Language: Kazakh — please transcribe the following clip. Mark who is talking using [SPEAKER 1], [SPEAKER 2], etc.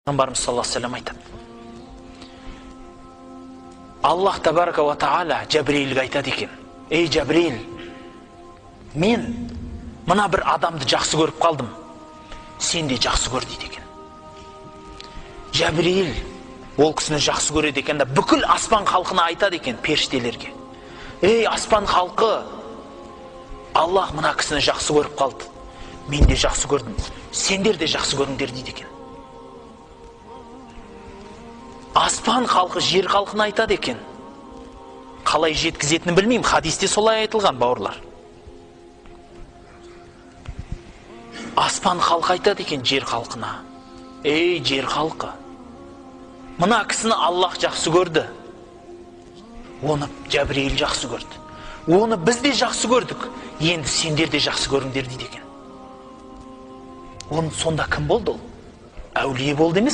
[SPEAKER 1] Пайғамбарымыз саллаллаху алейхи ва саллям айтады. Аллах табарака ва таала Жабриилге айтады екен: "Ей Жабриил, мен мына бір адамды жақсы көріп қалдым. Сен де жақсы көр" дейді екен. Жабриил ол кісіні жақсы көреді екен да бүкіл аспан халқына айтады екен, періштелерге: "Ей аспан халқы, Аллах мына кісіні жақсы көріп қалды. Мен де жақсы көрдім. Сендер де жақсы көріңдер" дейді екен. Аспан халқы жер халқына айтады екен. Қалай жеткізетінін білмеймін, хадисте солай айтылған, бауырлар. Аспан халқы айтады екен жер халқына: "Ей жер халқы, мына кісіні Аллах жақсы көрді. Оны Жабриил жақсы көрді. Оны біз де жақсы көрдік. Енді сендер де жақсы көріңдер" дейді екен. Оның сонда кім болды ол? Әулие болды емес.